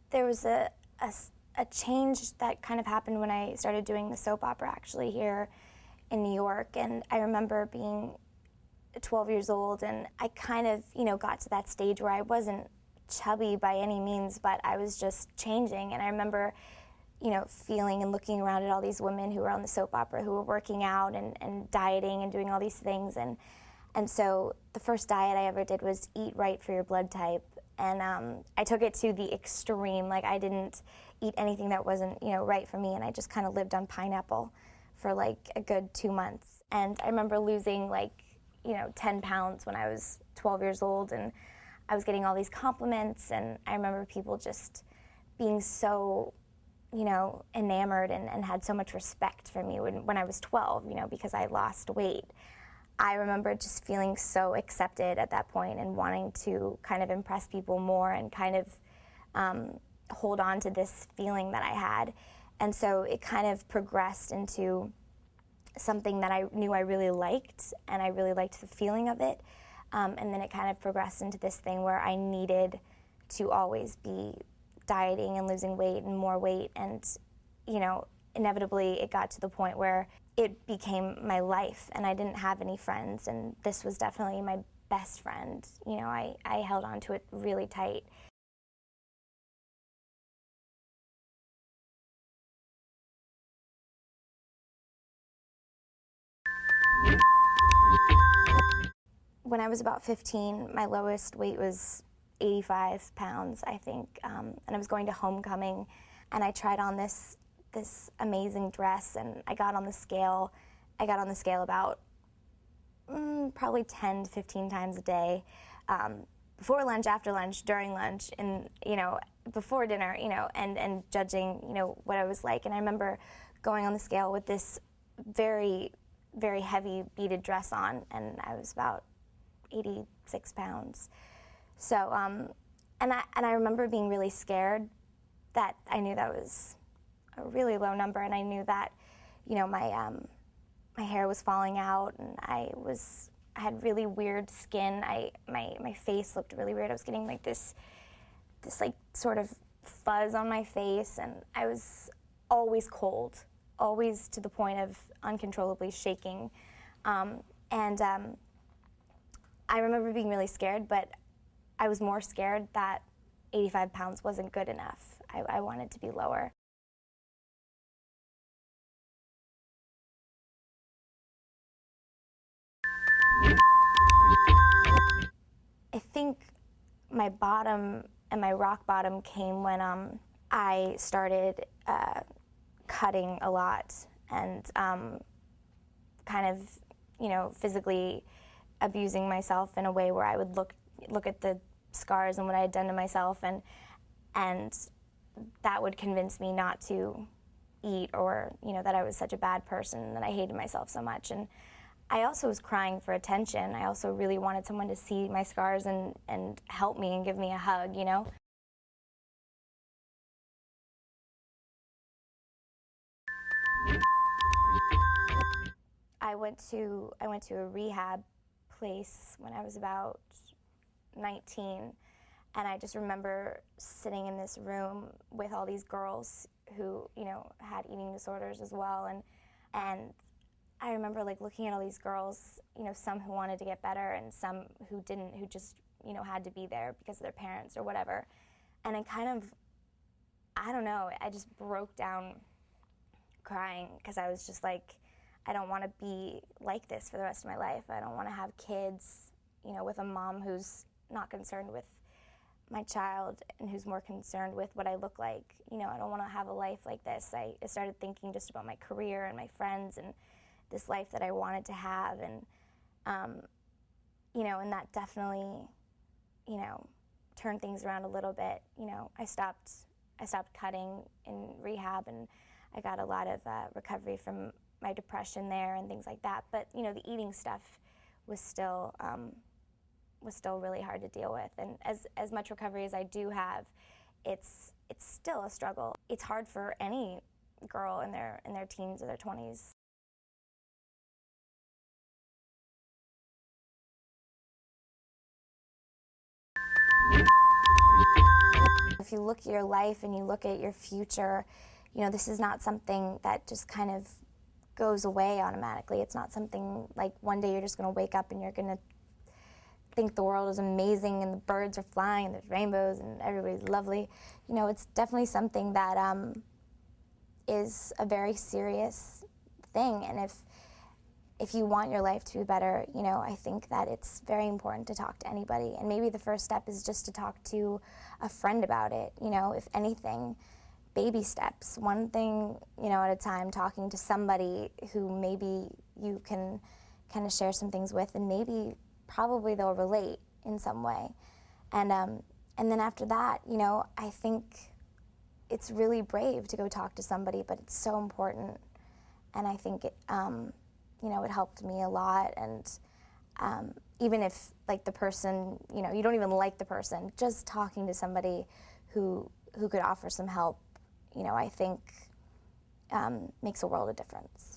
There was a change that kind of happened when I started doing the soap opera actually here in New York, and I remember being 12 years old, and I kind of, got to that stage where I wasn't chubby by any means, but I was just changing. And I remember, feeling and looking around at all these women who were on the soap opera who were working out and dieting and doing all these things. And so the first diet I ever did was eat right for your blood type. And I took it to the extreme. Like, I didn't eat anything that wasn't, right for me, and I just kind of lived on pineapple for like a good 2 months. And I remember losing 10 pounds when I was 12 years old, and I was getting all these compliments, and I remember people just being so, enamored and had so much respect for me when I was 12, because I lost weight. I remember just feeling so accepted at that point and wanting to kind of impress people more and kind of hold on to this feeling that I had. And so it kind of progressed into something that I knew I really liked, and I really liked the feeling of it. And then it kind of progressed into this thing where I needed to always be dieting and losing weight and more weight. And, inevitably it got to the point where it became my life, and I didn't have any friends, and this was definitely my best friend. I held on to it really tight. When I was about 15, my lowest weight was 85 pounds, I think, and I was going to homecoming, and I tried on this amazing dress, and I got on the scale. I got on the scale about probably 10 to 15 times a day, before lunch, after lunch, during lunch, and before dinner, and judging what I was like. And I remember going on the scale with this very, very heavy beaded dress on, and I was about 86 pounds. So, and I remember being really scared that I knew that was a really low number, and I knew that, my hair was falling out, and I had really weird skin. My face looked really weird. I was getting this sort of fuzz on my face, and I was always cold, always to the point of uncontrollably shaking. I remember being really scared, but I was more scared that 85 pounds wasn't good enough. I wanted to be lower. I think my bottom and my rock bottom came when I started cutting a lot and kind of, physically abusing myself in a way where I would look at the scars and what I had done to myself, and that would convince me not to eat, or that I was such a bad person and that I hated myself so much. And I also was crying for attention. I also really wanted someone to see my scars and help me and give me a hug, I went to a rehab place when I was about 19, and I just remember sitting in this room with all these girls who, had eating disorders as well, and I remember looking at all these girls, some who wanted to get better and some who didn't, who just, had to be there because of their parents or whatever. And I kind of, I don't know, I just broke down crying because I was just I don't want to be like this for the rest of my life. I don't want to have kids, with a mom who's not concerned with my child and who's more concerned with what I look like. I don't want to have a life like this. I started thinking just about my career and my friends and this life that I wanted to have, and and that definitely, turned things around a little bit. I stopped cutting in rehab, and I got a lot of recovery from my depression there and things like that. But the eating stuff was still really hard to deal with. And as much recovery as I do have, it's still a struggle. It's hard for any girl in their teens or their 20s. If you look at your life and you look at your future, you know, this is not something that just kind of goes away automatically. It's not something like one day you're just going to wake up and you're going to think the world is amazing and the birds are flying and there's rainbows and everybody's lovely. You know, it's definitely something that is a very serious thing. And if you want your life to be better, you know, I think that it's very important to talk to anybody. And maybe the first step is just to talk to a friend about it. You know, if anything, baby steps, one thing, you know, at a time, talking to somebody who maybe you can kind of share some things with, and maybe probably they'll relate in some way. And then after that, you know, I think it's really brave to go talk to somebody, but it's so important. And I think it, you know, it helped me a lot. And even if, like, the person, you know, you don't even like the person, just talking to somebody who could offer some help, you know, I think makes a world of difference.